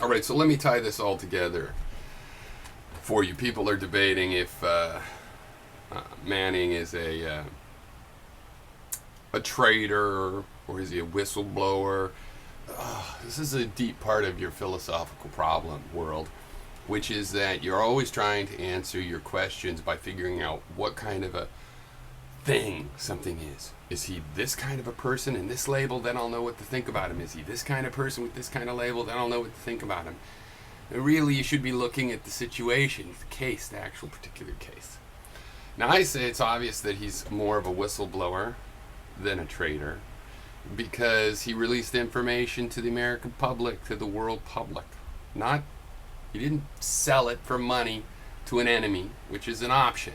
All right, so let me tie this all together for you. People are debating if Manning is a traitor or is he a whistleblower. This is a deep part of your philosophical problem, world, which is that you're always trying to answer your questions by figuring out what kind of a thing something is. Is he this kind of a person in this label? Then I'll know what to think about him. Is he this kind of person with this kind of label? Then I'll know what to think about him. And really, you should be looking at the situation, the case, the actual particular case. Now, I say it's obvious that he's more of a whistleblower than a traitor because he released information to the American public, to the world public. Not, he didn't sell it for money to an enemy, which is an option.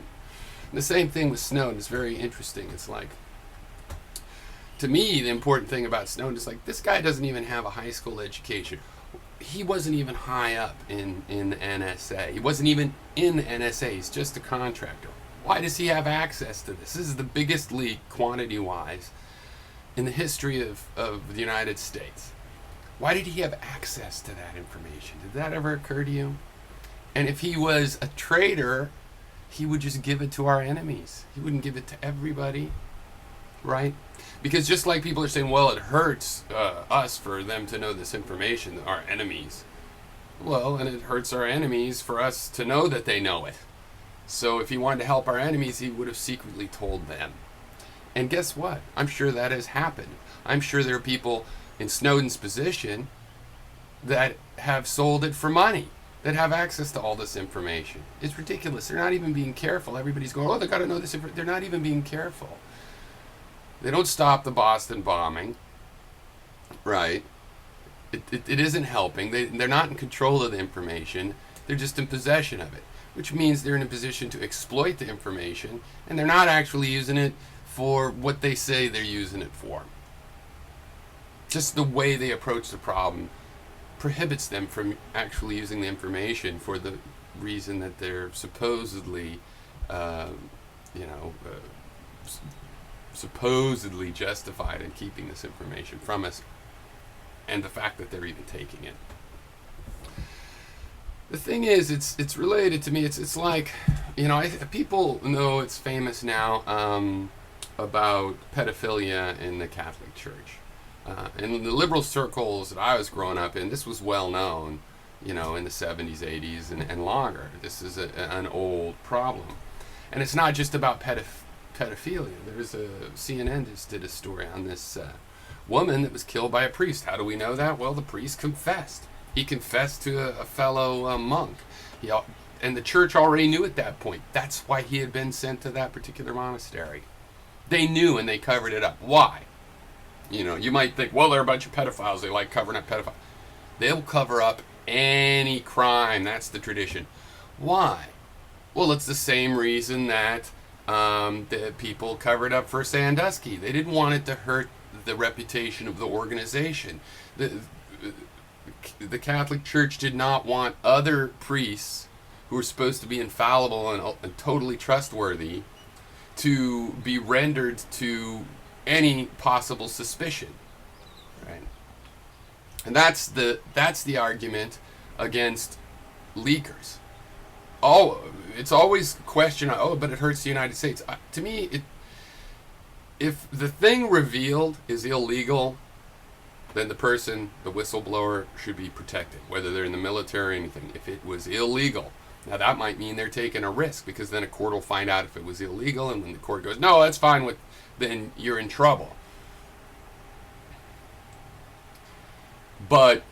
And the same thing with Snowden. It's very interesting. It's like, to me, the important thing about Snowden is like, this guy doesn't even have a high school education. He wasn't even high up in the NSA. He wasn't even in the NSA. He's just a contractor. Why does he have access to this? This is the biggest leak, quantity-wise, in the history of the United States. Why did he have access to that information? Did that ever occur to you? And if he was a traitor, he would just give it to our enemies. He wouldn't give it to everybody, right? Because just like people are saying, well, it hurts us for them to know this information, our enemies. Well, and it hurts our enemies for us to know that they know it. So if he wanted to help our enemies, he would have secretly told them. And guess what? I'm sure that has happened. I'm sure there are people in Snowden's position that have sold it for money, that have access to all this information. It's ridiculous. They're not even being careful. Everybody's going, oh, they got to know this. They're not even being careful. They don't stop the Boston bombing, right? It isn't helping. They're not in control of the information. They're just in possession of it, which means they're in a position to exploit the information, and they're not actually using it for what they say they're using it for. Just the way they approach the problem prohibits them from actually using the information for the reason that they're supposedly, supposedly justified in keeping this information from us, and the fact that they're even taking it. The thing is, it's related to me. It's like, people know it's famous now about pedophilia in the Catholic Church. In the liberal circles that I was growing up in, this was well known, in the 70s, 80s, and longer. This is an old problem. And it's not just about pedophilia. There's CNN just did a story on this woman that was killed by a priest. How do we know that? Well, the priest confessed. He confessed to a fellow monk. And the church already knew at that point. That's why he had been sent to that particular monastery. They knew and they covered it up. Why? You might think, well, they're a bunch of pedophiles. They like covering up pedophiles. They'll cover up any crime. That's the tradition. Why? Well, it's the same reason that the people covered up for Sandusky. They didn't want it to hurt the reputation of the organization. The Catholic Church did not want other priests who were supposed to be infallible and totally trustworthy to be rendered to any possible suspicion, right? And that's the argument against leakers. Oh, it's always question. Oh, but it hurts the United States. To me, if the thing revealed is illegal, then the person, the whistleblower, should be protected, whether they're in the military or anything. If it was illegal, now that might mean they're taking a risk, because then a court will find out if it was illegal, and when the court goes, no, that's fine, then you're in trouble. But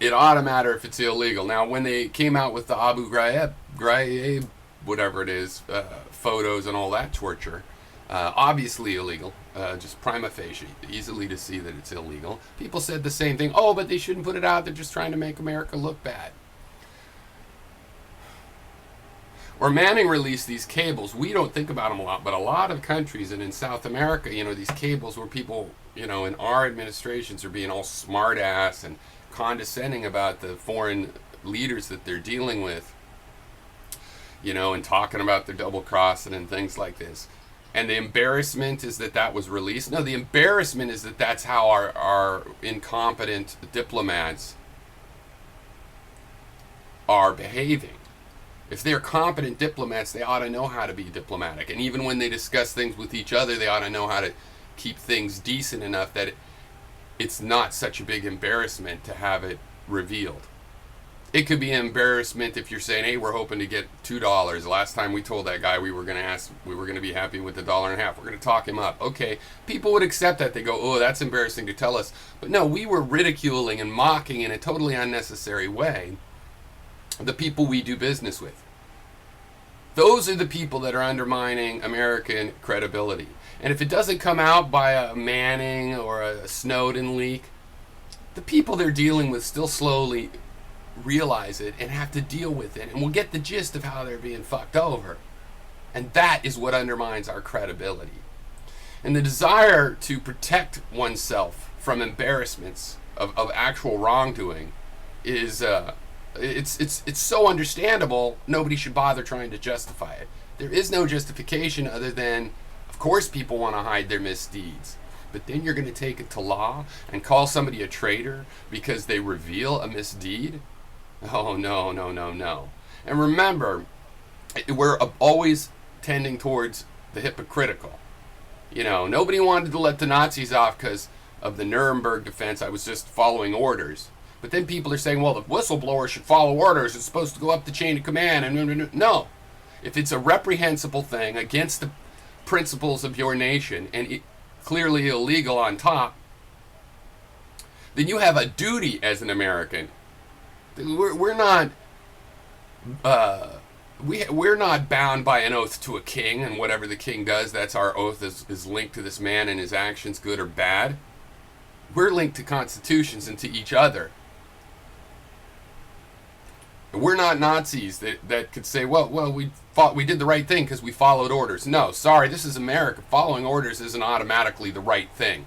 it ought to matter if it's illegal. Now, when they came out with the Abu Ghraib, whatever it is, photos and all that torture, obviously illegal, just prima facie, easily to see that it's illegal. People said the same thing. Oh, but they shouldn't put it out. They're just trying to make America look bad. Or Manning released these cables. We don't think about them a lot, but a lot of countries, and in South America, these cables where people, in our administrations are being all smart ass and condescending about the foreign leaders that they're dealing with, and talking about their double crossing and things like this. And the embarrassment is that was released. No, the embarrassment is that that's how our incompetent diplomats are behaving. If they're competent diplomats, they ought to know how to be diplomatic. And even when they discuss things with each other, they ought to know how to keep things decent enough that it's not such a big embarrassment to have it revealed. It could be an embarrassment if you're saying, hey, we're hoping to get $2. Last time we told that guy we were going to be happy with $1.50. We're going to talk him up. Okay, people would accept that. They go, oh, that's embarrassing to tell us. But no, we were ridiculing and mocking in a totally unnecessary way the people we do business with. Those are the people that are undermining American credibility. And if it doesn't come out by a Manning or a Snowden leak, the people they're dealing with still slowly realize it and have to deal with it, and we'll get the gist of how they're being fucked over. And that is what undermines our credibility. And the desire to protect oneself from embarrassments of actual wrongdoing is it's so understandable, nobody should bother trying to justify it. There is no justification other than, of course people want to hide their misdeeds. But then you're going to take it to law and call somebody a traitor because they reveal a misdeed? Oh, no, no, no, no. And remember, we're always tending towards the hypocritical. You know, nobody wanted to let the Nazis off because of the Nuremberg defense. I was just following orders. But then people are saying, well, the whistleblower should follow orders. It's supposed to go up the chain of command. And no. If it's a reprehensible thing against the principles of your nation and clearly illegal on top, then you have a duty as an American. We're not we're not bound by an oath to a king, and whatever the king does, that's our oath is linked to this man and his actions, good or bad. We're linked to constitutions and to each other. We're not Nazis that could say, well, we did the right thing because we followed orders. No, sorry, this is America. Following orders isn't automatically the right thing.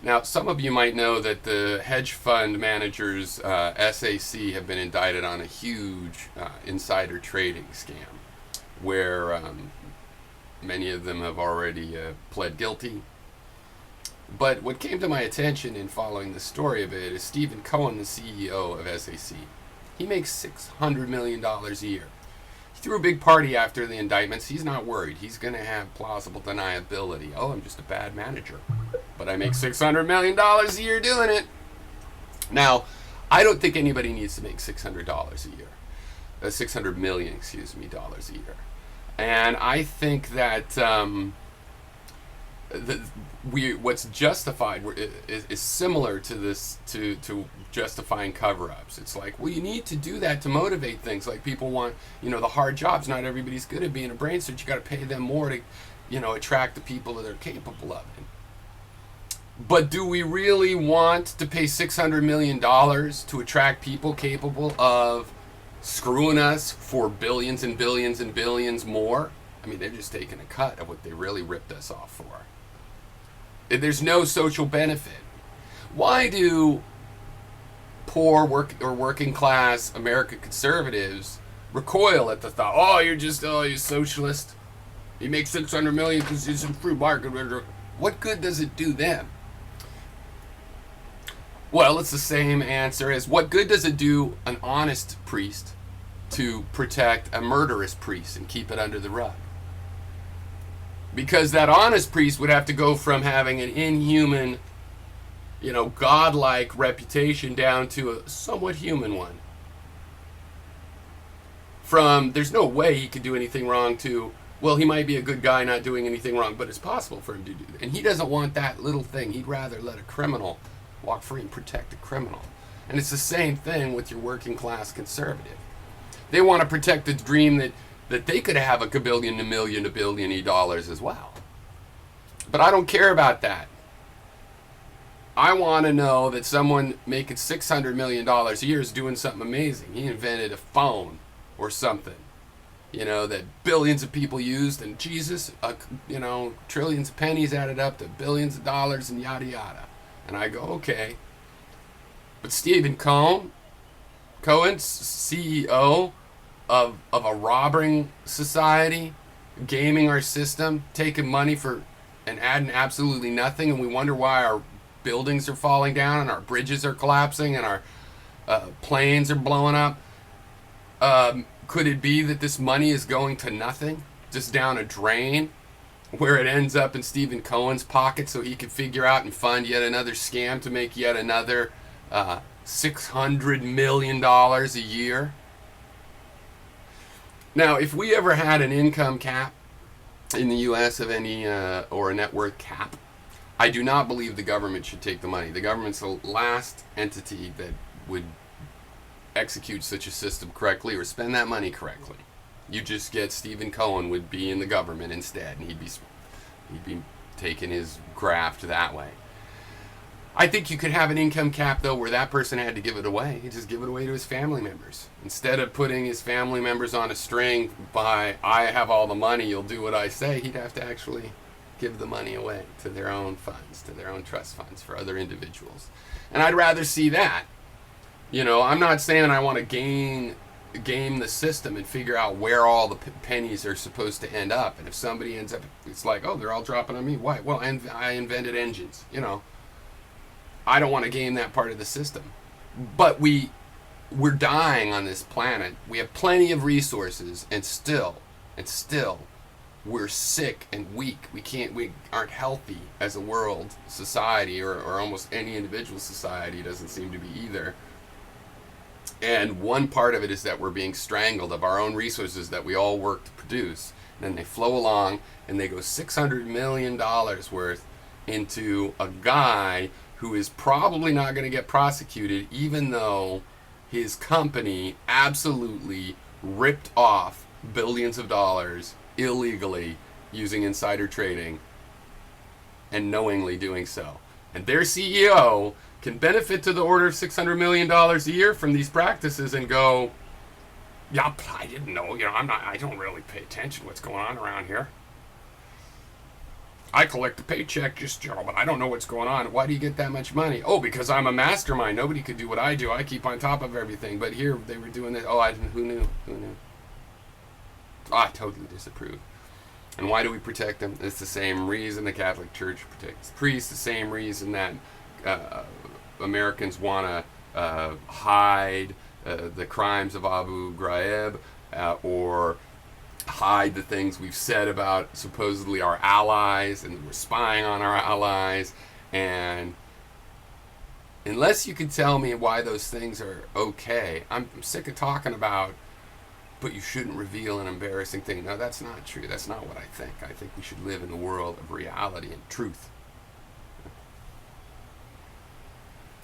Now, some of you might know that the hedge fund managers, SAC, have been indicted on a huge insider trading scam where many of them have already pled guilty. But what came to my attention in following the story of it is Stephen Cohen, the CEO of SAC. He makes $600 million a year. He threw a big party after the indictments. He's not worried. He's going to have plausible deniability. Oh, I'm just a bad manager, but I make $600 million a year doing it. Now, I don't think anybody needs to make $600 a year. $600 million, dollars a year. And I think that what's justified is similar to this, to justifying cover-ups. It's like, well, you need to do that to motivate things. Like people want, the hard jobs. Not everybody's good at being a brain surgeon. You got to pay them more to, attract the people that are capable of it. But do we really want to pay $600 million to attract people capable of screwing us for billions and billions and billions more? I mean, they're just taking a cut of what they really ripped us off for. There's no social benefit. Why do poor working class American conservatives recoil at the thought, oh, you're socialist. You make $600 million because it's a free market. What good does it do them? Well, it's the same answer as what good does it do an honest priest to protect a murderous priest and keep it under the rug? Because that honest priest would have to go from having an inhuman, godlike reputation down to a somewhat human one. From there's no way he could do anything wrong to, well, he might be a good guy not doing anything wrong, but it's possible for him to do that. And he doesn't want that little thing. He'd rather let a criminal walk free and protect a criminal. And it's the same thing with your working class conservative. They want to protect the dream that they could have a kabillion, a million, a billion dollars as well. But I don't care about that. I want to know that someone making $600 million a year is doing something amazing. He invented a phone or something, that billions of people used, and Jesus, trillions of pennies added up to billions of dollars and yada yada. And I go, okay. But Stephen Cohen, CEO of a robbing society, gaming our system, taking money and adding absolutely nothing, and we wonder why our buildings are falling down and our bridges are collapsing and our planes are blowing up? Could it be that this money is going to nothing, just down a drain, where it ends up in Stephen Cohen's pocket so he can figure out and fund yet another scam to make yet another $600 million a year? Now, if we ever had an income cap in the U.S. of any, or a net worth cap, I do not believe the government should take the money. The government's the last entity that would execute such a system correctly or spend that money correctly. You just get Stephen Cohen would be in the government instead, and he'd be taking his graft that way. I think you could have an income cap, though, where that person had to give it away. He'd just give it away to his family members. Instead of putting his family members on a string by, I have all the money, you'll do what I say, he'd have to actually give the money away to their own funds, to their own trust funds for other individuals. And I'd rather see that. You know, I'm not saying I want to game the system and figure out where all the pennies are supposed to end up. And if somebody ends up, it's like, oh, they're all dropping on me. Why? Well, I invented engines, you know. I don't want to game that part of the system. But we're dying on this planet. We have plenty of resources, and still, we're sick and weak. We aren't healthy as a world society, or almost any individual society doesn't seem to be either. And one part of it is that we're being strangled of our own resources that we all work to produce. And then they flow along and they go $600 million worth into a guy who is probably not going to get prosecuted, even though his company absolutely ripped off billions of dollars illegally using insider trading and knowingly doing so. And their CEO can benefit to the order of $600 million a year from these practices and go, yeah, I didn't know, you know, I don't really pay attention to what's going on around here. I collect a paycheck just, you know, but I don't know what's going on. Why do you get that much money? Oh, because I'm a mastermind. Nobody could do what I do. I keep on top of everything. But here they were doing this. Oh, who knew? I totally disapprove. And why do we protect them? It's the same reason the Catholic Church protects priests, the same reason that Americans want to hide the crimes of Abu Ghraib, or hide the things we've said about supposedly our allies, and we're spying on our allies. And unless you can tell me why those things are okay, I'm sick of talking about, but you shouldn't reveal an embarrassing thing. No, that's not true. That's not what I think. I think we should live in a world of reality and truth.